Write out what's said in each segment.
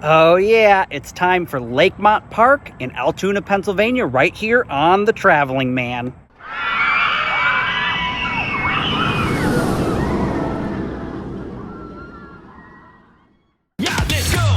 Oh yeah, it's time for Lakemont Park in Altoona, Pennsylvania, right here on the Traveling Man. Yeah, let's go!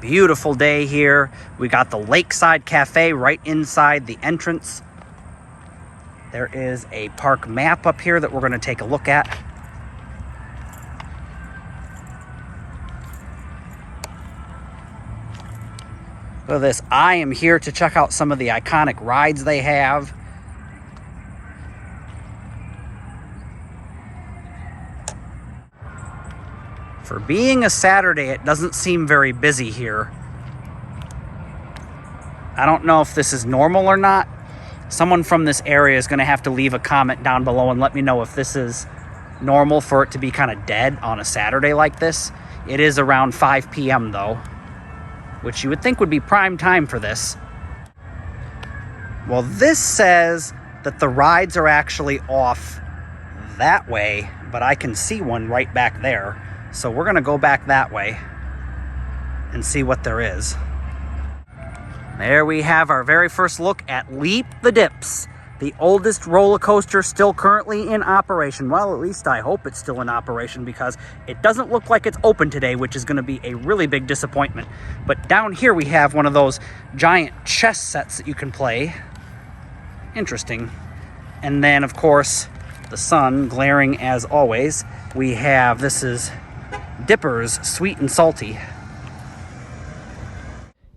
Beautiful day here. We got the Lakeside Cafe right inside the entrance. There is a park map up here that we're going to take a look at. Look at this. I am here to check out some of the iconic rides they have. For being a Saturday, it doesn't seem very busy here. I don't know if this is normal or not. Someone from this area is going to have to leave a comment down below and let me know if this is normal for it to be kind of dead on a Saturday like this. It is around 5 p.m. though, which you would think would be prime time for this. Well, this says that the rides are actually off that way, but I can see one right back there. So we're going to go back that way and see what there is. There we have our very first look at Leap the Dips, the oldest roller coaster still currently in operation. Well, at least I hope it's still in operation because it doesn't look like it's open today, which is going to be a really big disappointment. But down here we have one of those giant chess sets that you can play. Interesting. And then, of course, the sun glaring as always. We have, this is Dippers, Sweet and Salty.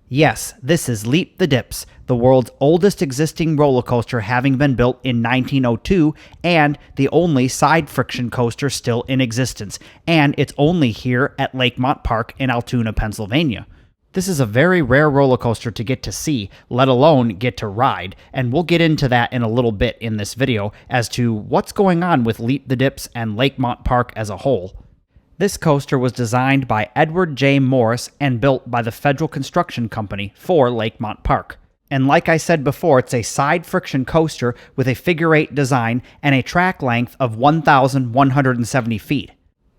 Yes, this is Leap the Dips, the world's oldest existing roller coaster, having been built in 1902 and the only side friction coaster still in existence, and it's only here at Lakemont Park in Altoona, Pennsylvania. This is a very rare roller coaster to get to see, let alone get to ride, and we'll get into that in a little bit in this video as to what's going on with Leap the Dips and Lakemont Park as a whole. This coaster was designed by Edward J. Morris and built by the Federal Construction Company for Lakemont Park. And like I said before, it's a side friction coaster with a figure-8 design and a track length of 1,170 feet.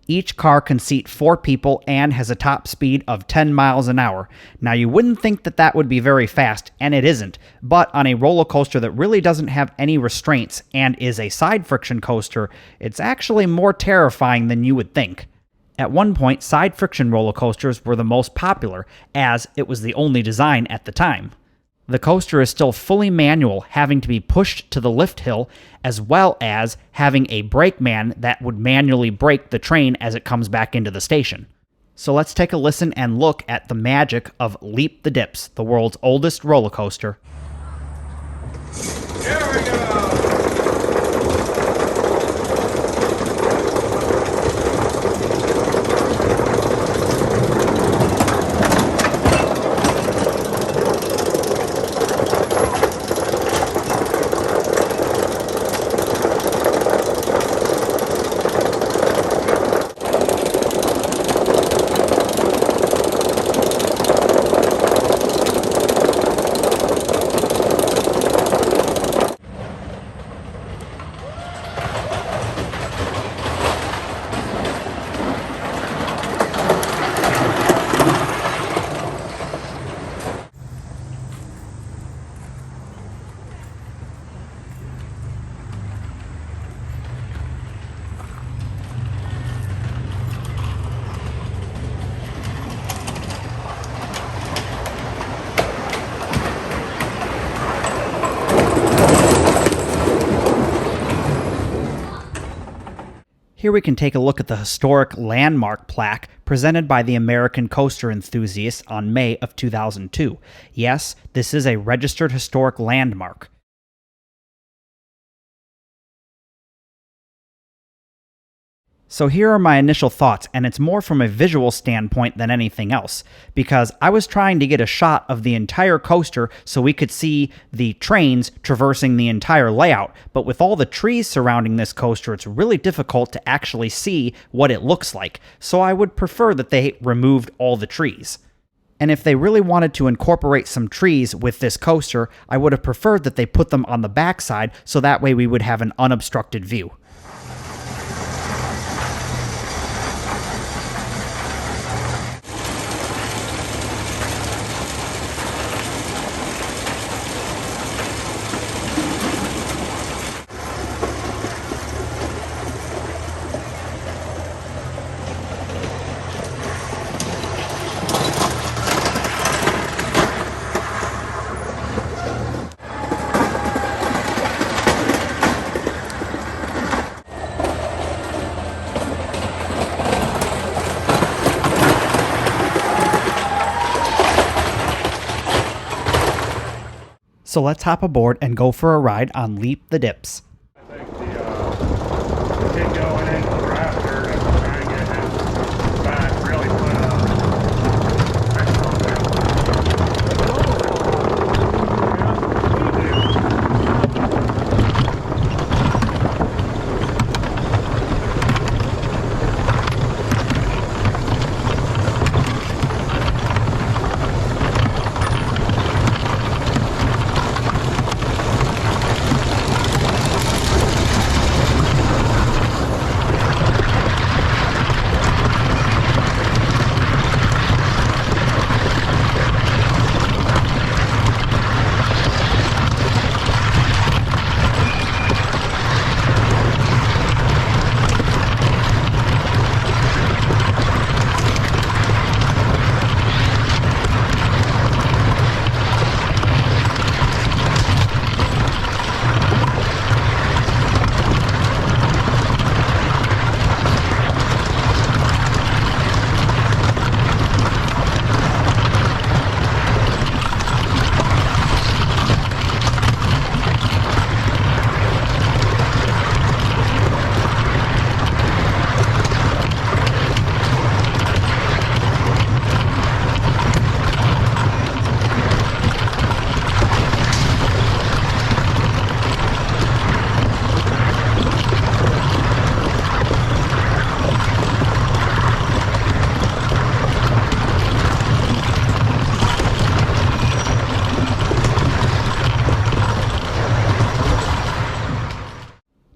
Each car can seat 4 people and has a top speed of 10 miles an hour. Now you wouldn't think that that would be very fast, and it isn't, but on a roller coaster that really doesn't have any restraints and is a side friction coaster, it's actually more terrifying than you would think. At one point, side friction roller coasters were the most popular, as it was the only design at the time. The coaster is still fully manual, having to be pushed to the lift hill, as well as having a brakeman that would manually brake the train as it comes back into the station. So let's take a listen and look at the magic of Leap the Dips, the world's oldest roller coaster. Here we go! Here we can take a look at the historic landmark plaque presented by the American Coaster Enthusiasts on May of 2002. Yes, this is a registered historic landmark. So here are my initial thoughts, and it's more from a visual standpoint than anything else, because I was trying to get a shot of the entire coaster so we could see the trains traversing the entire layout, but with all the trees surrounding this coaster, it's really difficult to actually see what it looks like, so I would prefer that they removed all the trees. And if they really wanted to incorporate some trees with this coaster, I would have preferred that they put them on the backside so that way we would have an unobstructed view. So let's hop aboard and go for a ride on Leap the Dips. I think the kid going into the raptor to try and get his back really put a pressure on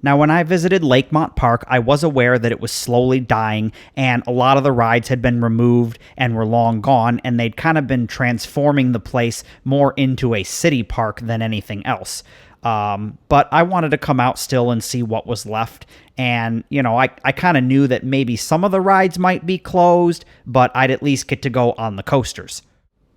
Now, when I visited Lakemont Park, I was aware that it was slowly dying, and a lot of the rides had been removed and were long gone, and they'd kind of been transforming the place more into a city park than anything else. But I wanted to come out still and see what was left, and, I kind of knew that maybe some of the rides might be closed, but I'd at least get to go on the coasters.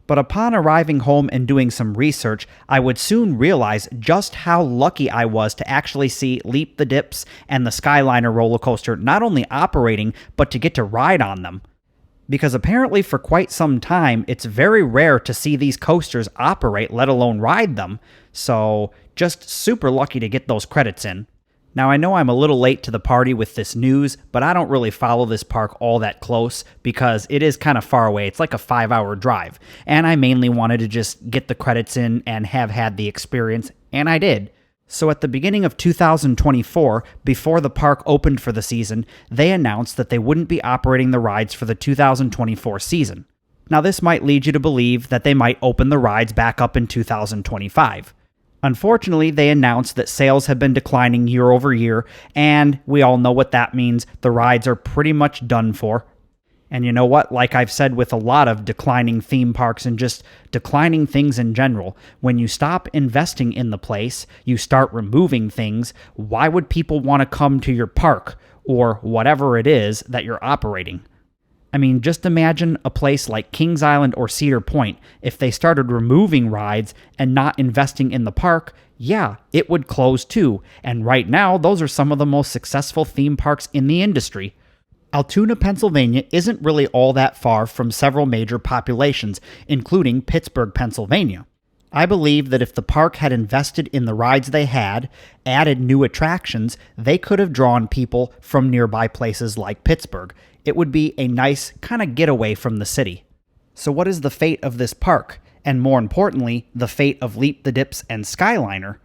But upon arriving home and doing some research, I would soon realize just how lucky I was to actually see Leap the Dips and the Skyliner roller coaster not only operating, but to get to ride on them. Because apparently for quite some time, it's very rare to see these coasters operate, let alone ride them. So just super lucky to get those credits in. Now, I know I'm a little late to the party with this news, but I don't really follow this park all that close because it is kind of far away. It's like a 5-hour drive, and I mainly wanted to just get the credits in and have had the experience, and I did. So at the beginning of 2024, before the park opened for the season, they announced that they wouldn't be operating the rides for the 2024 season. Now, this might lead you to believe that they might open the rides back up in 2025. Unfortunately, they announced that sales have been declining year over year, and we all know what that means. The rides are pretty much done for. And you know what? Like I've said with a lot of declining theme parks and just declining things in general, when you stop investing in the place, you start removing things, why would people want to come to your park or whatever it is that you're operating? I mean, just imagine a place like Kings Island or Cedar Point. If they started removing rides and not investing in the park, yeah, it would close too. And right now, those are some of the most successful theme parks in the industry. Altoona, Pennsylvania isn't really all that far from several major populations, including Pittsburgh, Pennsylvania. I believe that if the park had invested in the rides they had, added new attractions, they could have drawn people from nearby places like Pittsburgh. It would be a nice kind of getaway from the city. So what is the fate of this park? And more importantly, the fate of Leap the Dips and Skyliner?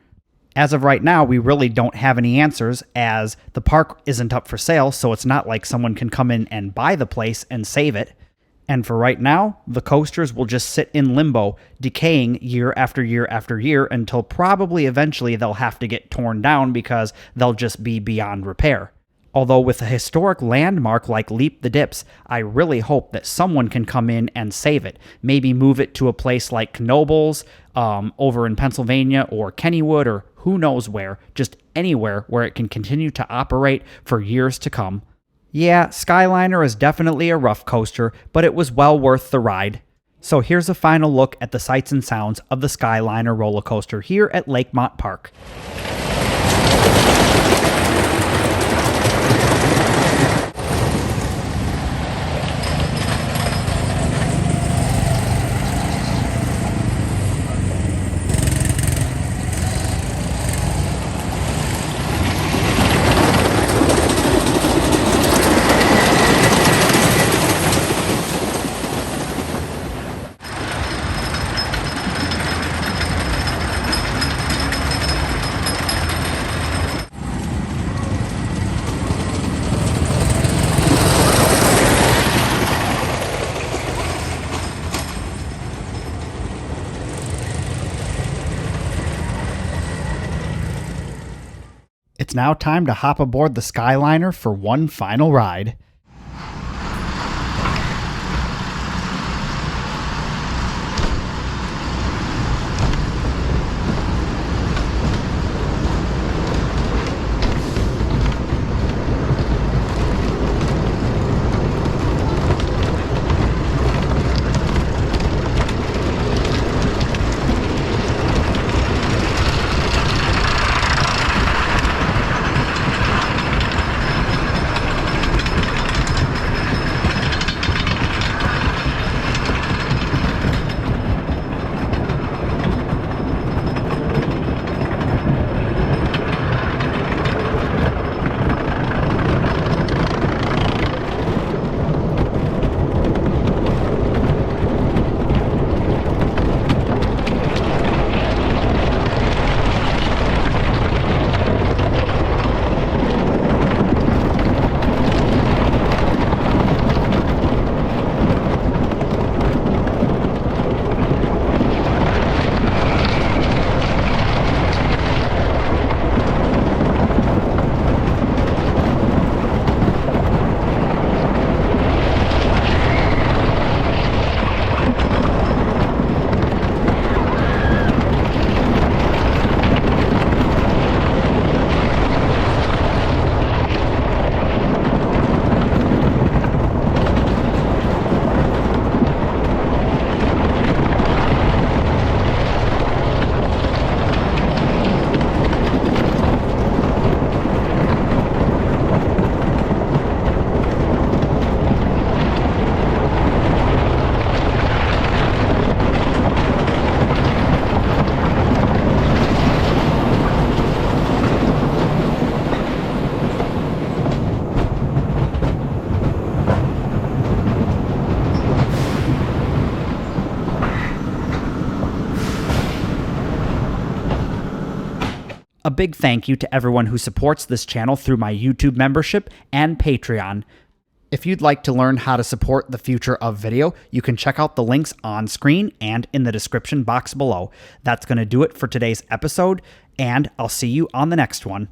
As of right now, we really don't have any answers, as the park isn't up for sale, so it's not like someone can come in and buy the place and save it. And for right now, the coasters will just sit in limbo, decaying year after year after year until probably eventually they'll have to get torn down because they'll just be beyond repair. Although with a historic landmark like Leap the Dips, I really hope that someone can come in and save it. Maybe move it to a place like Knoebels over in Pennsylvania, or Kennywood, or who knows where. Just anywhere where it can continue to operate for years to come. Yeah, Skyliner is definitely a rough coaster, but it was well worth the ride. So here's a final look at the sights and sounds of the Skyliner roller coaster here at Lakemont Park. It's now time to hop aboard the Skyliner for one final ride. A big thank you to everyone who supports this channel through my YouTube membership and Patreon. If you'd like to learn how to support the future of video, you can check out the links on screen and in the description box below. That's going to do it for today's episode, and I'll see you on the next one.